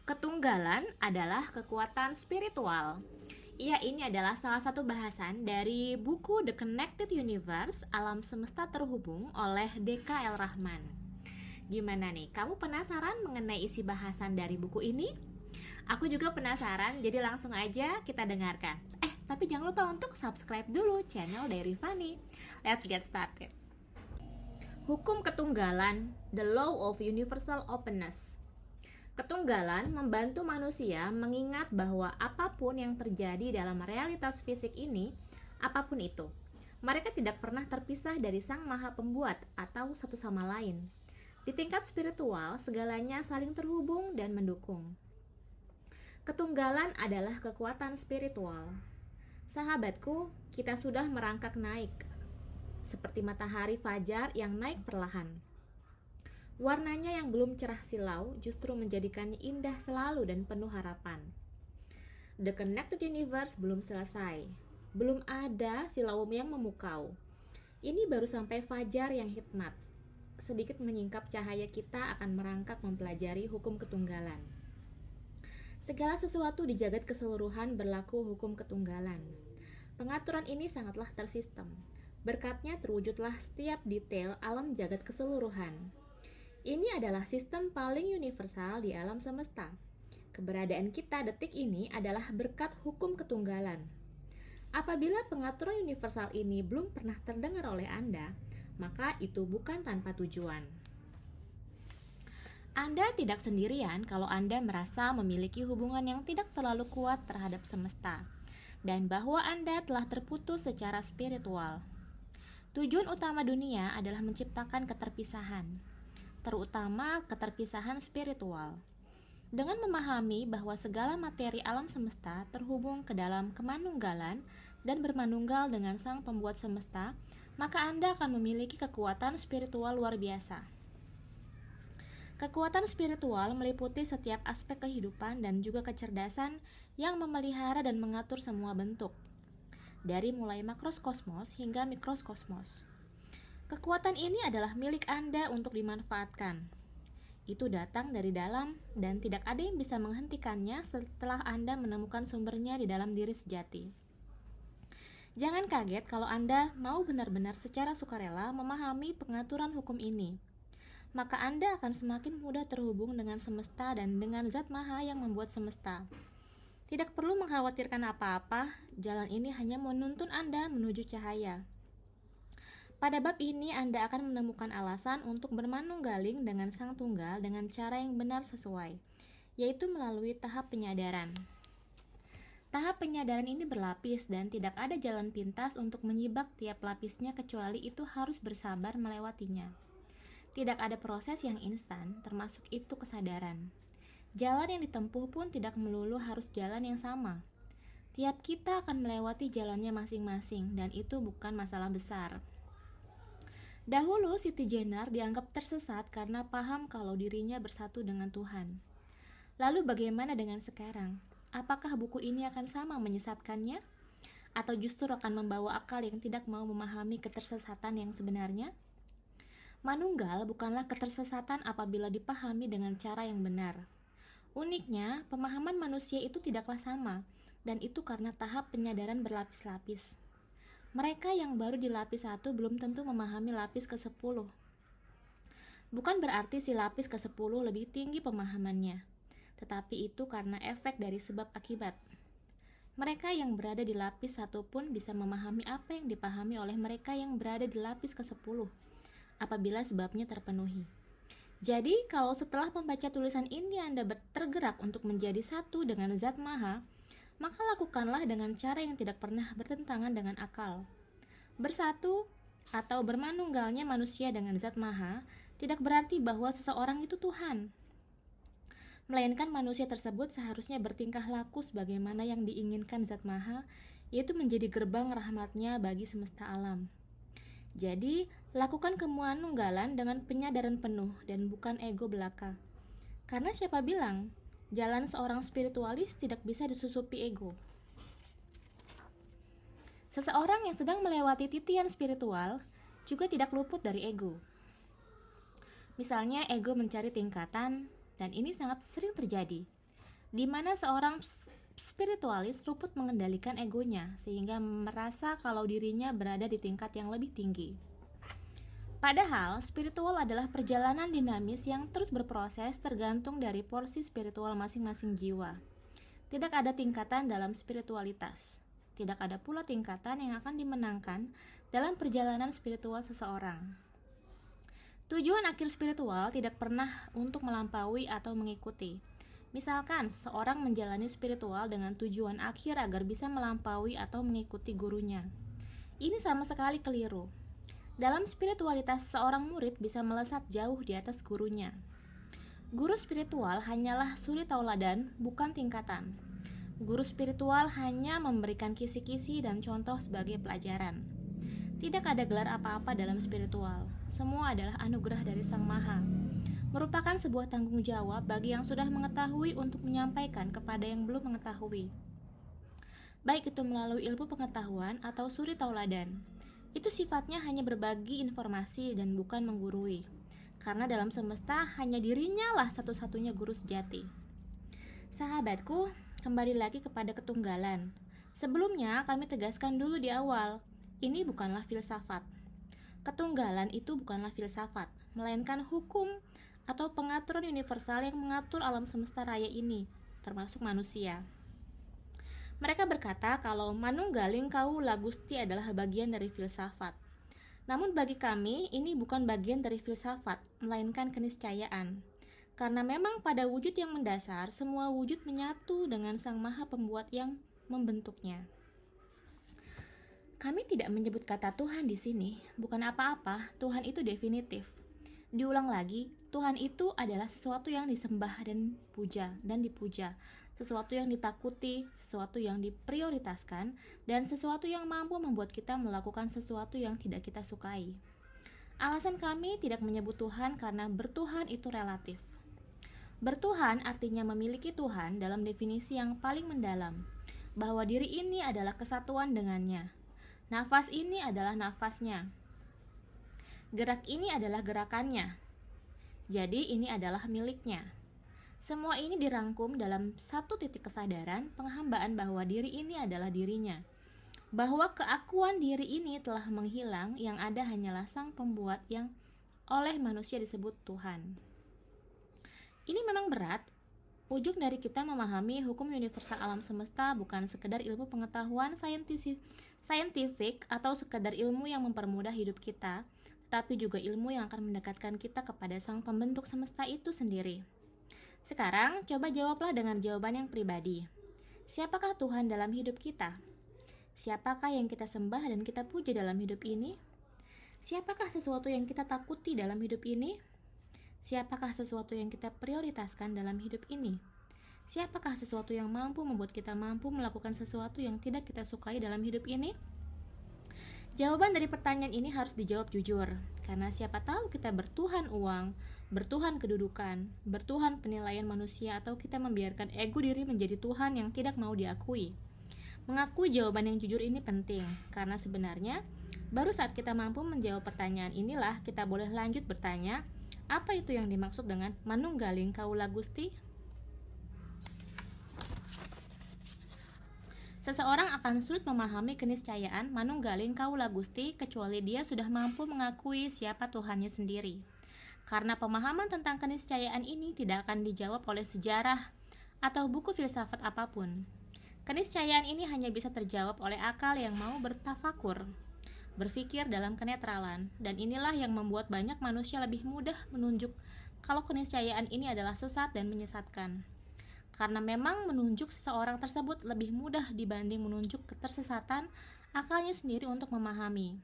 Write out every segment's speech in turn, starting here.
Ketunggalan adalah kekuatan spiritual. Ia ini adalah salah satu bahasan dari buku The Connected Universe, Alam Semesta Terhubung oleh D.K.L. Rahman. Gimana nih, kamu penasaran mengenai isi bahasan dari buku ini? Aku juga penasaran, jadi langsung aja kita dengarkan. Tapi jangan lupa untuk subscribe dulu channel Diary Fanny. Let's get started. Hukum ketunggalan, the law of universal openness. Ketunggalan membantu manusia mengingat bahwa apapun yang terjadi dalam realitas fisik ini, apapun itu, mereka tidak pernah terpisah dari Sang Maha Pembuat atau satu sama lain. Di tingkat spiritual, segalanya saling terhubung dan mendukung. Ketunggalan adalah kekuatan spiritual. Sahabatku, kita sudah merangkak naik, seperti matahari fajar yang naik perlahan. Warnanya yang belum cerah silau justru menjadikannya indah selalu dan penuh harapan. The Connected Universe belum selesai. Belum ada silau yang memukau. Ini baru sampai fajar yang hikmat. Sedikit menyingkap cahaya kita akan merangkak mempelajari hukum ketunggalan. Segala sesuatu di jagat keseluruhan berlaku hukum ketunggalan. Pengaturan ini sangatlah tersistem. Berkatnya terwujudlah setiap detail alam jagat keseluruhan. Ini adalah sistem paling universal di alam semesta. Keberadaan kita detik ini adalah berkat hukum ketunggalan. Apabila pengaturan universal ini belum pernah terdengar oleh Anda, maka itu bukan tanpa tujuan. Anda tidak sendirian kalau Anda merasa memiliki hubungan yang tidak terlalu kuat terhadap semesta, dan bahwa Anda telah terputus secara spiritual. Tujuan utama dunia adalah menciptakan keterpisahan, terutama keterpisahan spiritual. Dengan memahami bahwa segala materi alam semesta terhubung ke dalam kemanunggalan dan bermanunggal dengan Sang Pembuat semesta, maka Anda akan memiliki kekuatan spiritual luar biasa. Kekuatan spiritual meliputi setiap aspek kehidupan dan juga kecerdasan yang memelihara dan mengatur semua bentuk, dari mulai makrokosmos hingga mikrokosmos. Kekuatan ini adalah milik Anda untuk dimanfaatkan. Itu datang dari dalam dan tidak ada yang bisa menghentikannya setelah Anda menemukan sumbernya di dalam diri sejati. Jangan kaget kalau Anda mau benar-benar secara sukarela memahami pengaturan hukum ini. Maka Anda akan semakin mudah terhubung dengan semesta dan dengan Zat Maha yang membuat semesta. Tidak perlu mengkhawatirkan apa-apa, jalan ini hanya menuntun Anda menuju cahaya. Pada bab ini Anda akan menemukan alasan untuk bermanunggaling dengan Sang Tunggal dengan cara yang benar sesuai, yaitu melalui tahap penyadaran. Tahap penyadaran ini berlapis dan tidak ada jalan pintas untuk menyibak tiap lapisnya kecuali itu harus bersabar melewatinya. Tidak ada proses yang instan, termasuk itu kesadaran. Jalan yang ditempuh pun tidak melulu harus jalan yang sama. Tiap kita akan melewati jalannya masing-masing dan itu bukan masalah besar. Dahulu Siti Jenar dianggap tersesat karena paham kalau dirinya bersatu dengan Tuhan. Lalu bagaimana dengan sekarang? Apakah buku ini akan sama menyesatkannya? Atau justru akan membawa akal yang tidak mau memahami ketersesatan yang sebenarnya? Manunggal bukanlah ketersesatan apabila dipahami dengan cara yang benar. Uniknya, pemahaman manusia itu tidaklah sama, dan itu karena tahap penyadaran berlapis-lapis. Mereka yang baru di lapis 1 belum tentu memahami lapis ke-10. Bukan berarti si lapis ke-10 lebih tinggi pemahamannya, tetapi itu karena efek dari sebab akibat. Mereka yang berada di lapis 1 pun bisa memahami apa yang dipahami oleh mereka yang berada di lapis ke-10, apabila sebabnya terpenuhi. Jadi, kalau setelah membaca tulisan ini Anda tergerak untuk menjadi satu dengan Zat Maha, maka lakukanlah dengan cara yang tidak pernah bertentangan dengan akal. Bersatu atau bermanunggalnya manusia dengan Zat Maha tidak berarti bahwa seseorang itu Tuhan, melainkan manusia tersebut seharusnya bertingkah laku sebagaimana yang diinginkan Zat Maha, yaitu menjadi gerbang rahmatnya bagi semesta alam. Jadi, lakukan kemanunggalan dengan penyadaran penuh dan bukan ego belaka. Karena siapa bilang jalan seorang spiritualis tidak bisa disusupi ego? Seseorang yang sedang melewati titian spiritual juga tidak luput dari ego. Misalnya ego mencari tingkatan, dan ini sangat sering terjadi. di mana seorang spiritualis luput mengendalikan egonya sehingga merasa kalau dirinya berada di tingkat yang lebih tinggi. Padahal, spiritual adalah perjalanan dinamis yang terus berproses tergantung dari porsi spiritual masing-masing jiwa. Tidak ada tingkatan dalam spiritualitas. Tidak ada pula tingkatan yang akan dimenangkan dalam perjalanan spiritual seseorang. Tujuan akhir spiritual tidak pernah untuk melampaui atau mengikuti. Misalkan, seseorang menjalani spiritual dengan tujuan akhir agar bisa melampaui atau mengikuti gurunya. Ini sama sekali keliru. Dalam spiritualitas, seorang murid bisa melesat jauh di atas gurunya. Guru spiritual hanyalah suri tauladan, bukan tingkatan. Guru spiritual hanya memberikan kisi-kisi dan contoh sebagai pelajaran. Tidak ada gelar apa-apa dalam spiritual. Semua adalah anugerah dari Sang Maha. Merupakan sebuah tanggung jawab bagi yang sudah mengetahui untuk menyampaikan kepada yang belum mengetahui. Baik itu melalui ilmu pengetahuan atau suri tauladan. Itu sifatnya hanya berbagi informasi dan bukan menggurui. Karena dalam semesta hanya dirinya lah satu-satunya guru sejati. Sahabatku, kembali lagi kepada ketunggalan. Sebelumnya kami tegaskan dulu di awal, ini bukanlah filsafat. Ketunggalan itu bukanlah filsafat, melainkan hukum atau pengaturan universal yang mengatur alam semesta raya ini, termasuk manusia. Mereka berkata kalau manunggaling kaula Gusti adalah bagian dari filsafat. Namun bagi kami ini bukan bagian dari filsafat, melainkan keniscayaan. Karena memang pada wujud yang mendasar, semua wujud menyatu dengan Sang Maha Pembuat yang membentuknya. Kami tidak menyebut kata Tuhan di sini, bukan apa-apa, Tuhan itu definitif. Diulang lagi, Tuhan itu adalah sesuatu yang disembah dan dipuja, sesuatu yang ditakuti, sesuatu yang diprioritaskan, dan sesuatu yang mampu membuat kita melakukan sesuatu yang tidak kita sukai. Alasan kami tidak menyebut Tuhan karena bertuhan itu relatif. Bertuhan artinya memiliki Tuhan dalam definisi yang paling mendalam, bahwa diri ini adalah kesatuan dengannya. Nafas ini adalah nafasnya. Gerak ini adalah gerakannya. Jadi ini adalah miliknya. Semua ini dirangkum dalam satu titik kesadaran, penghambaan bahwa diri ini adalah dirinya. Bahwa keakuan diri ini telah menghilang, yang ada hanyalah Sang Pembuat yang oleh manusia disebut Tuhan. Ini memang berat. Ujung dari kita memahami hukum universal alam semesta bukan sekedar ilmu pengetahuan saintifik atau sekedar ilmu yang mempermudah hidup kita, tetapi juga ilmu yang akan mendekatkan kita kepada Sang Pembentuk semesta itu sendiri. Sekarang, coba jawablah dengan jawaban yang pribadi. Siapakah Tuhan dalam hidup kita? Siapakah yang kita sembah dan kita puja dalam hidup ini? Siapakah sesuatu yang kita takuti dalam hidup ini? Siapakah sesuatu yang kita prioritaskan dalam hidup ini? Siapakah sesuatu yang mampu membuat kita mampu melakukan sesuatu yang tidak kita sukai dalam hidup ini? Jawaban dari pertanyaan ini harus dijawab jujur, karena siapa tahu kita bertuhan uang, bertuhan kedudukan, bertuhan penilaian manusia, atau kita membiarkan ego diri menjadi Tuhan yang tidak mau diakui. Mengakui jawaban yang jujur ini penting, karena sebenarnya baru saat kita mampu menjawab pertanyaan inilah kita boleh lanjut bertanya, apa itu yang dimaksud dengan manunggaling kaula Gusti? Seseorang akan sulit memahami keniscayaan manunggaling kaula Gusti kecuali dia sudah mampu mengakui siapa Tuhannya sendiri. Karena pemahaman tentang keniscayaan ini tidak akan dijawab oleh sejarah atau buku filsafat apapun. Keniscayaan ini hanya bisa terjawab oleh akal yang mau bertafakur, berpikir dalam kenetralan, dan inilah yang membuat banyak manusia lebih mudah menunjuk kalau keniscayaan ini adalah sesat dan menyesatkan. Karena memang menunjuk seseorang tersebut lebih mudah dibanding menunjuk ketersesatan akalnya sendiri untuk memahami.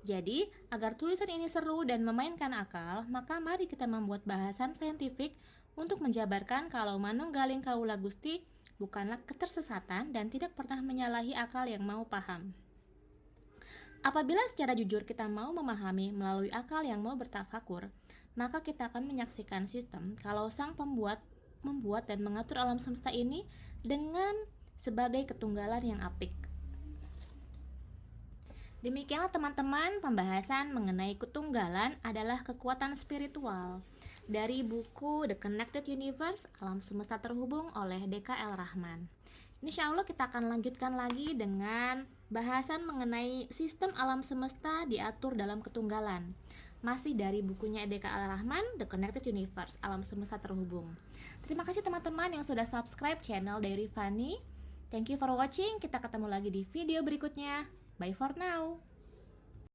Jadi, agar tulisan ini seru dan memainkan akal, maka mari kita membuat bahasan saintifik untuk menjabarkan kalau manunggaling kaula Gusti bukanlah ketersesatan dan tidak pernah menyalahi akal yang mau paham. Apabila secara jujur kita mau memahami melalui akal yang mau bertafakur, maka kita akan menyaksikan sistem kalau Sang Pembuat membuat dan mengatur alam semesta ini dengan sebagai ketunggalan yang apik. Demikianlah teman-teman, pembahasan mengenai ketunggalan adalah kekuatan spiritual. dari buku The Connected Universe, Alam Semesta Terhubung oleh DKL Rahman. Insya Allah kita akan lanjutkan lagi dengan bahasan mengenai sistem alam semesta diatur dalam ketunggalan. Masih dari bukunya DKL Rahman, The Connected Universe, Alam Semesta Terhubung. Terima kasih teman-teman yang sudah subscribe channel Diary Fani. Thank you for watching. Kita ketemu lagi di video berikutnya. Bye for now.